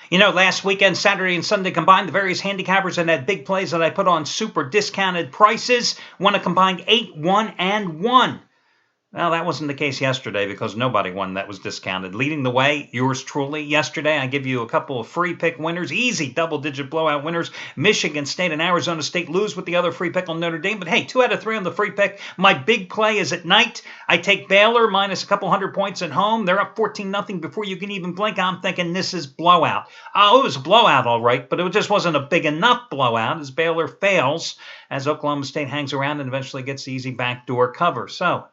You know, last weekend, Saturday and Sunday combined, the various handicappers and that big plays that I put on super discounted prices won a combined 8, 1, and 1. Well, that wasn't the case yesterday because nobody won that was discounted. Leading the way, yours truly. Yesterday, I give you a couple of free pick winners, easy double-digit blowout winners. Michigan State and Arizona State lose with the other free pick on Notre Dame. But hey, 2 out of 3 on the free pick. My big play is at night. I take Baylor minus a couple hundred points at home. They're up 14-0 before you can even blink. I'm thinking this is blowout. Oh, it was a blowout, all right, but it just wasn't a big enough blowout as Baylor fails as Oklahoma State hangs around and eventually gets the easy backdoor cover. So,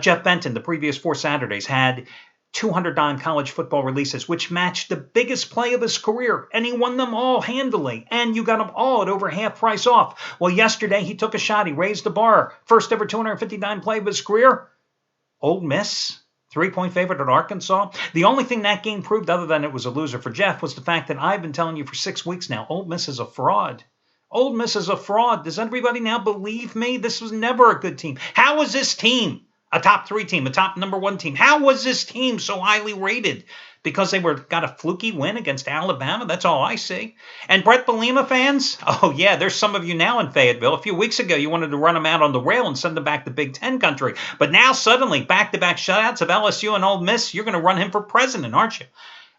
Jeff Benton, the previous 4 Saturdays, had 200-dime college football releases, which matched the biggest play of his career, and he won them all handily, and you got them all at over half price off. Well, yesterday he took a shot. He raised the bar. First ever 250-dime play of his career. Ole Miss, 3-point favorite at Arkansas. The only thing that game proved, other than it was a loser for Jeff, was the fact that I've been telling you for 6 weeks now, Ole Miss is a fraud. Ole Miss is a fraud. Does everybody now believe me? This was never a good team. How was this team a top 3 team, a top number 1 team? How was this team so highly rated? Because they got a fluky win against Alabama? That's all I see. And Brett Bielema fans? Oh, yeah, there's some of you now in Fayetteville. A few weeks ago, you wanted to run them out on the rail and send them back to Big Ten country. But now, suddenly, back-to-back shutouts of LSU and Ole Miss, you're going to run him for president, aren't you?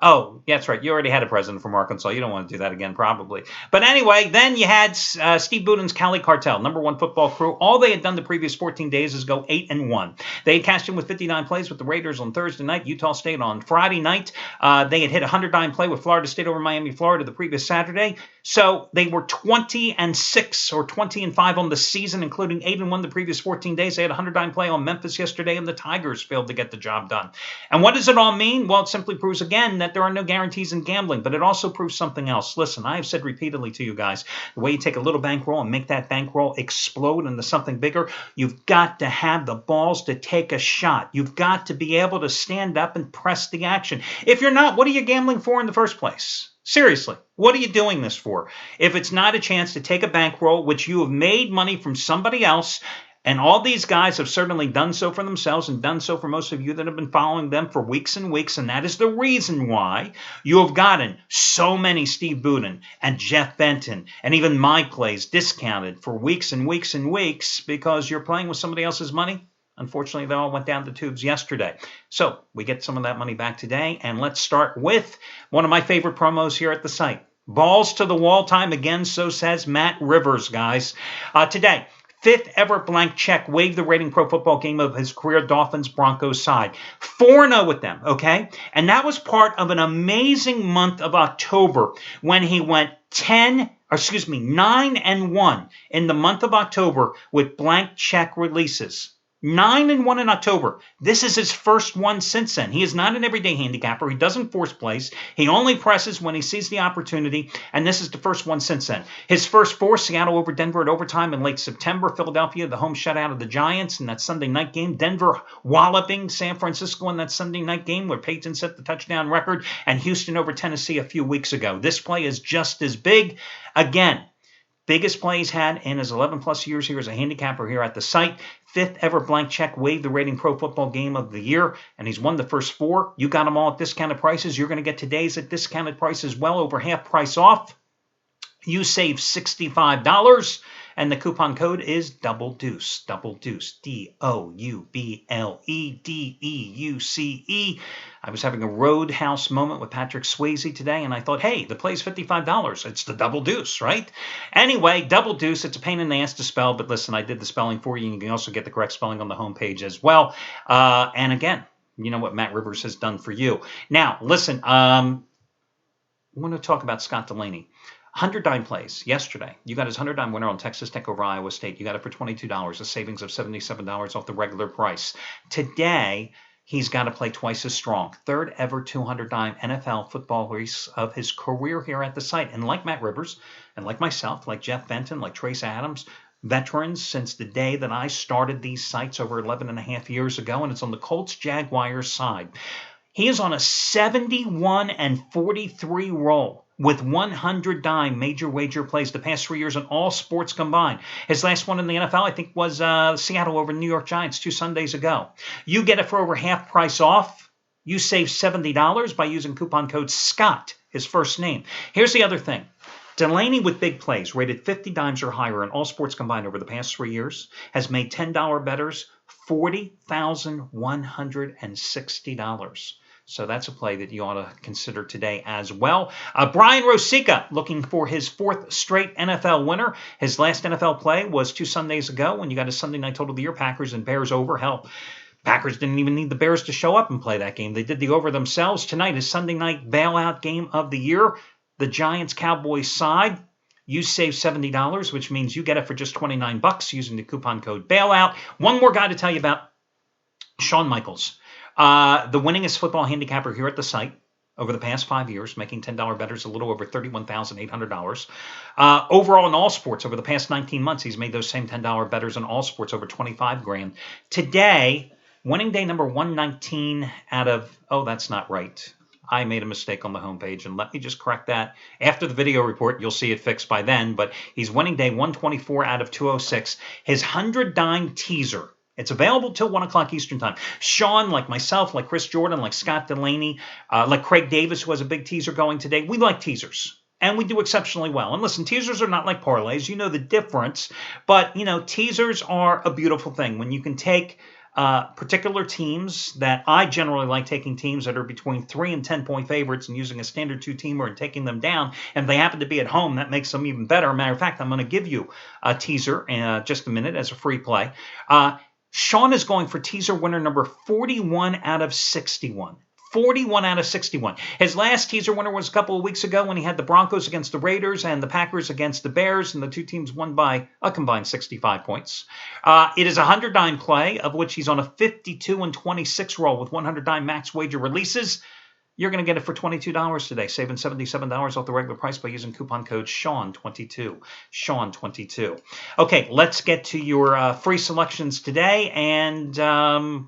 Oh, yeah, that's right. You already had a president from Arkansas. You don't want to do that again, probably. But anyway, then you had Steve Buden's Cali Cartel, number 1 football crew. All they had done the previous 14 days is go 8-1. They had cashed in with 59 plays with the Raiders on Thursday night, Utah State on Friday night. They had hit a 100-dime play with Florida State over Miami, Florida the previous Saturday. So they were 20-6 or 20-5 on the season, including 8-1 the previous 14 days. They had a 100-dime play on Memphis yesterday, and the Tigers failed to get the job done. And what does it all mean? Well, it simply proves again that there are no guarantees in gambling, but it also proves something else. Listen, I have said repeatedly to you guys, the way you take a little bankroll and make that bankroll explode into something bigger, you've got to have the balls to take a shot. You've got to be able to stand up and press the action. If you're not, what are you gambling for in the first place? Seriously, what are you doing this for? If it's not a chance to take a bankroll, which you have made money from somebody else, and all these guys have certainly done so for themselves and done so for most of you that have been following them for weeks and weeks. And that is the reason why you have gotten so many Steve Buden and Jeff Benton and even my plays discounted for weeks and weeks and weeks because you're playing with somebody else's money. Unfortunately, they all went down the tubes yesterday. So we get some of that money back today. And let's start with one of my favorite promos here at the site. Balls to the wall time again, so says Matt Rivers, guys. Today, 5th ever blank check, waved the rating pro football game of his career Dolphins Broncos side. 4-0 with them, okay? And that was part of an amazing month of October when he went 9-1 in the month of October with blank check releases. 9-1 in October. This is his first one since then. He is not an everyday handicapper. He doesn't force plays. He only presses when he sees the opportunity, and this is the first one since then. His first 4, Seattle over Denver at overtime in late September. Philadelphia, the home shutout of the Giants in that Sunday night game. Denver walloping San Francisco in that Sunday night game where Peyton set the touchdown record, and Houston over Tennessee a few weeks ago. This play is just as big. Again, biggest play he's had in his 11-plus years here as a handicapper here at the site. 5th ever blank check, waved the rating pro football game of the year, and he's won the first 4. You got them all at discounted prices. You're going to get today's at discounted prices, well over half price off. You save $65, and the coupon code is Double Deuce, DOUBLEDEUCE. I was having a Roadhouse moment with Patrick Swayze today, and I thought, hey, the play's $55. It's the Double Deuce, right? Anyway, Double Deuce, it's a pain in the ass to spell, but listen, I did the spelling for you, and you can also get the correct spelling on the homepage as well. And again, you know what Matt Rivers has done for you. Now, listen, I want to talk about Scott Delaney. 100-dime plays yesterday. You got his 100-dime winner on Texas Tech over Iowa State. You got it for $22, a savings of $77 off the regular price. Today, he's got to play twice as strong. 3rd ever 200-dime NFL football race of his career here at the site. And like Matt Rivers, and like myself, like Jeff Benton, like Trace Adams, veterans since the day that I started these sites over 11 and a half years ago, and it's on the Colts Jaguars side. He is on a 71-43 roll with 100-dime major wager plays the past 3 years in all sports combined. His last one in the NFL, I think, was Seattle over the New York Giants 2 Sundays ago. You get it for over half price off. You save $70 by using coupon code SCOTT, his first name. Here's the other thing. Delaney with big plays, rated 50 dimes or higher in all sports combined over the past 3 years, has made $10 bettors $40,160. So that's a play that you ought to consider today as well. Brian Rosica looking for his 4th straight NFL winner. His last NFL play was 2 Sundays ago when you got a Sunday night total of the year, Packers and Bears over. Hell, Packers didn't even need the Bears to show up and play that game. They did the over themselves. Tonight is Sunday night bailout game of the year. The Giants-Cowboys side. You save $70, which means you get it for just $29 using the coupon code bailout. One more guy to tell you about, Shawn Michaels. The winningest football handicapper here at the site over the past 5 years, making $10 bettors a little over $31,800. Overall in all sports, over the past 19 months, he's made those same $10 bettors in all sports over $25,000. Today, winning day number 119 out of, oh, that's not right. I made a mistake on the homepage, and let me just correct that. After the video report, you'll see it fixed by then, but he's winning day 124 out of 206. His 100-dime teaser. It's available till 1 o'clock Eastern Time. Sean, like myself, like Chris Jordan, like Scott Delaney, like Craig Davis, who has a big teaser going today, we like teasers. And we do exceptionally well. And listen, teasers are not like parlays. You know the difference. But, you know, teasers are a beautiful thing. When you can take particular teams that I generally like taking teams that are between 3 and 10-point favorites and using a standard 2-teamer and taking them down. And if they happen to be at home, that makes them even better. Matter of fact, I'm going to give you a teaser in just a minute as a free play. Sean is going for teaser winner number 41 out of 61. 41 out of 61. His last teaser winner was a couple of weeks ago when he had the Broncos against the Raiders and the Packers against the Bears, and the two teams won by a combined 65 points. It is a 100-dime play, of which he's on a 52 and 26 roll with 100-dime max wager releases. You're going to get it for $22 today, saving $77 off the regular price by using coupon code SEAN22. SEAN22. Okay, let's get to your free selections today. And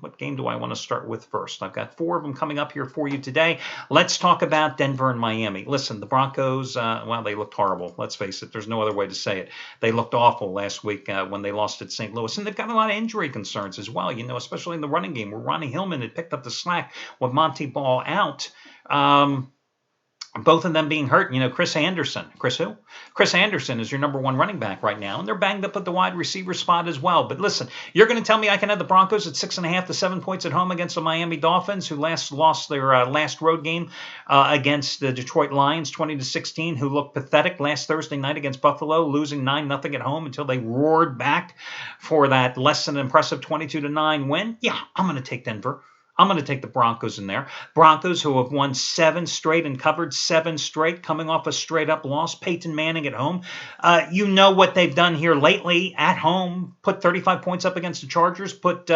what game do I want to start with first? I've got 4 of them coming up here for you today. Let's talk about Denver and Miami. Listen, the Broncos, well, they looked horrible. Let's face it. There's no other way to say it. They looked awful last week when they lost at St. Louis. And they've got a lot of injury concerns as well, you know, especially in the running game where Ronnie Hillman had picked up the slack with Monty Ball out. Both of them being hurt. You know, Chris Anderson. Chris who? Chris Anderson is your number 1 running back right now, and they're banged up at the wide receiver spot as well. But listen, you're going to tell me I can have the Broncos at 6.5 to 7 points at home against the Miami Dolphins, who lost their last road game against the Detroit Lions, 20-16, who looked pathetic last Thursday night against Buffalo, losing 9-0 at home until they roared back for that less than impressive 22-9 win. Yeah, I'm going to take Denver. I'm going to take the Broncos in there. Broncos, who have won 7 straight and covered 7 straight, coming off a straight-up loss. Peyton Manning at home. You know what they've done here lately at home. Put 35 points up against the Chargers. Put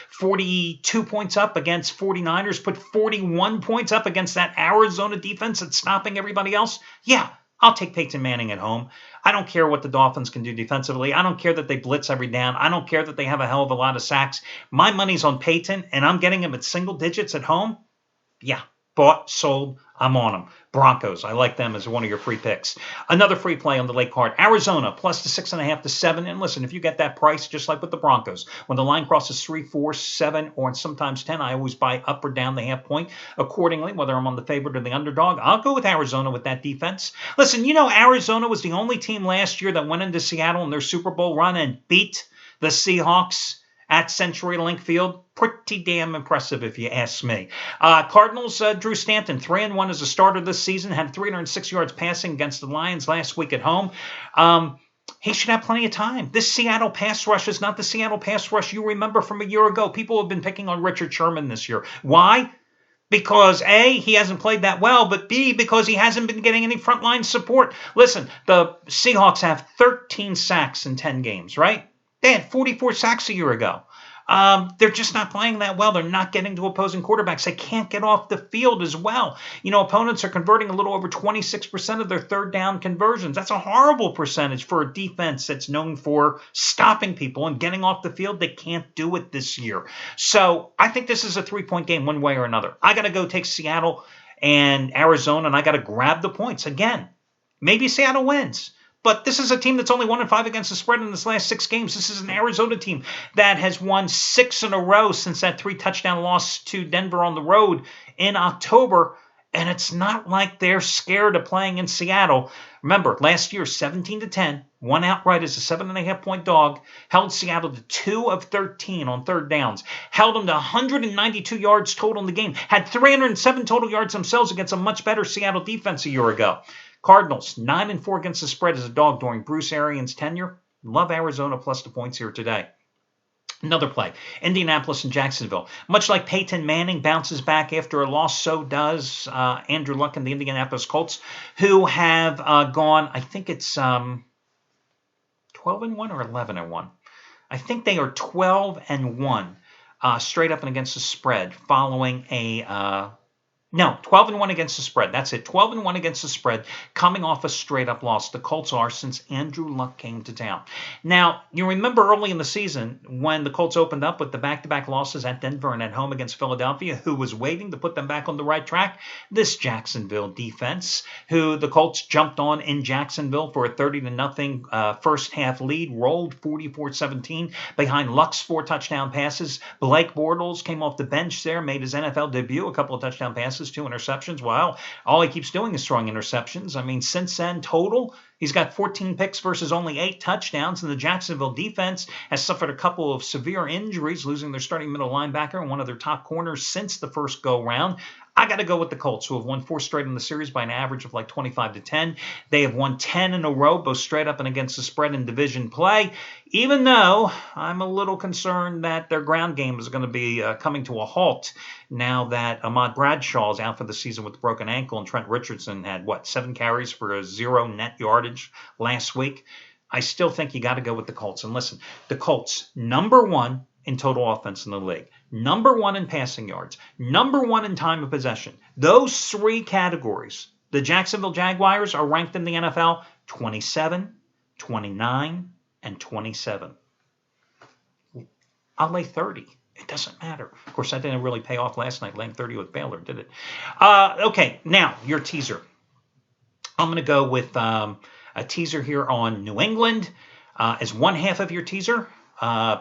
42 points up against 49ers. Put 41 points up against that Arizona defense that's stopping everybody else. Yeah, I'll take Peyton Manning at home. I don't care what the Dolphins can do defensively. I don't care that they blitz every down. I don't care that they have a hell of a lot of sacks. My money's on Peyton, and I'm getting him at single digits at home. Yeah, bought, sold, I'm on them. Broncos, I like them as one of your free picks. Another free play on the late card, Arizona, plus the 6.5 to 7. And listen, if you get that price, just like with the Broncos, when the line crosses 3, 4, 7, or sometimes 10, I always buy up or down the half point accordingly, whether I'm on the favorite or the underdog. I'll go with Arizona with that defense. Listen, you know, Arizona was the only team last year that went into Seattle in their Super Bowl run and beat the Seahawks at CenturyLink Field. Pretty damn impressive, if you ask me. Cardinals, Drew Stanton, 3-1 as a starter this season, had 306 yards passing against the Lions last week at home. He should have plenty of time. This Seattle pass rush is not the Seattle pass rush you remember from a year ago. People have been picking on Richard Sherman this year. Why? Because A, he hasn't played that well, but B, because he hasn't been getting any frontline support. Listen, the Seahawks have 13 sacks in 10 games, right? They had 44 sacks a year ago. They're just not playing that well. They're not getting to opposing quarterbacks. They can't get off the field as well. You know, opponents are converting a little over 26% of their third down conversions. That's a horrible percentage for a defense that's known for stopping people and getting off the field. They can't do it this year. So I think this is a 3-point game one way or another. I got to go take Seattle and Arizona, and I got to grab the points. Again, maybe Seattle wins. But this is a team that's only 1-5 against the spread in its last 6 games. This is an Arizona team that has won 6 in a row since that 3-touchdown loss to Denver on the road in October. And it's not like they're scared of playing in Seattle. Remember, last year, 17-10, won outright as a 7.5-point dog, held Seattle to 2 of 13 on third downs, held them to 192 yards total in the game, had 307 total yards themselves against a much better Seattle defense a year ago. Cardinals, 9-4 against the spread as a dog during Bruce Arians' tenure. Love Arizona plus the points here today. Another play, Indianapolis and Jacksonville. Much like Peyton Manning bounces back after a loss, so does Andrew Luck and the Indianapolis Colts, who have gone, I think it's 12-1 or 11-1. I think they are 12-1 straight up and against the spread following a... No, 12-1 against the spread. That's it. 12-1 against the spread, coming off a straight-up loss. The Colts are since Andrew Luck came to town. Now, you remember early in the season when the Colts opened up with the back-to-back losses at Denver and at home against Philadelphia, who was waiting to put them back on the right track? This Jacksonville defense, who the Colts jumped on in Jacksonville for a 30-0 first-half lead, rolled 44-17 behind Luck's 4 touchdown passes. Blake Bortles came off the bench there, made his NFL debut, a couple of touchdown passes, 2 interceptions. Wow, all he keeps doing is throwing interceptions. I mean, since then, total, he's got 14 picks versus only 8 touchdowns, and the Jacksonville defense has suffered a couple of severe injuries, losing their starting middle linebacker and one of their top corners since the first go-round. I got to go with the Colts, who have won 4 straight in the series by an average of like 25-10. They have won 10 in a row, both straight up and against the spread in division play, even though I'm a little concerned that their ground game is going to be coming to a halt now that Ahmad Bradshaw is out for the season with a broken ankle, and Trent Richardson had, 7 carries for 0 net yardage last week. I still think you got to go with the Colts. And listen, the Colts, number 1 in total offense in the league, number 1 in passing yards, number 1 in time of possession. Those 3 categories, the Jacksonville Jaguars are ranked in the NFL 27, 29, and 27. I'll lay 30. It doesn't matter. Of course, that didn't really pay off last night, laying 30 with Baylor, did it? Okay, now your teaser. I'm going to go with a teaser here on New England as one half of your teaser.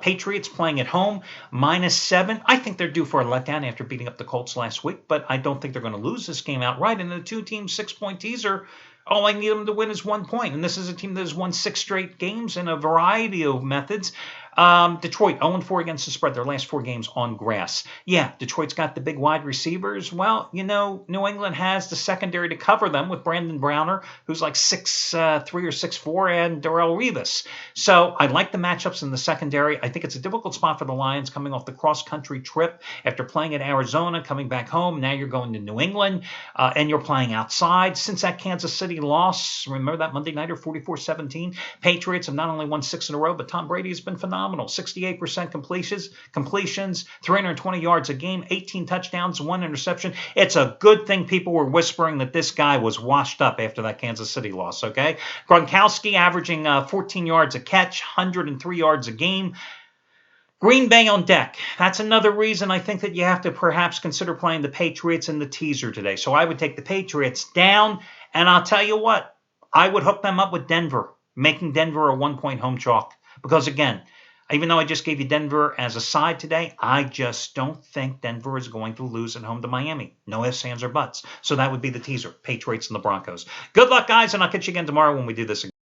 Patriots playing at home, -7. I think they're due for a letdown after beating up the Colts last week, but I don't think they're going to lose this game outright. And the 2-team 6-point teaser, all I need them to win is 1 point. And this is a team that has won 6 straight games in a variety of methods. Detroit, 0-4 against the spread, their last 4 games on grass. Yeah, Detroit's got the big wide receivers. Well, you know, New England has the secondary to cover them with Brandon Browner, who's like 6'3" or 6'4", and Darrelle Revis. So I like the matchups in the secondary. I think it's a difficult spot for the Lions coming off the cross-country trip after playing at Arizona, coming back home. Now you're going to New England, and you're playing outside. Since that Kansas City loss, remember that Monday nighter, 44-17? Patriots have not only won 6 in a row, but Tom Brady has been phenomenal. 68% completions, 320 yards a game, 18 touchdowns, 1 interception. It's a good thing people were whispering that this guy was washed up after that Kansas City loss, okay? Gronkowski averaging 14 yards a catch, 103 yards a game. Green Bay on deck. That's another reason I think that you have to perhaps consider playing the Patriots in the teaser today. So I would take the Patriots down, and I'll tell you what, I would hook them up with Denver, making Denver a 1-point home chalk. Because again, even though I just gave you Denver as a side today, I just don't think Denver is going to lose at home to Miami. No ifs, ands, or buts. So that would be the teaser, Patriots and the Broncos. Good luck, guys, and I'll catch you again tomorrow when we do this again.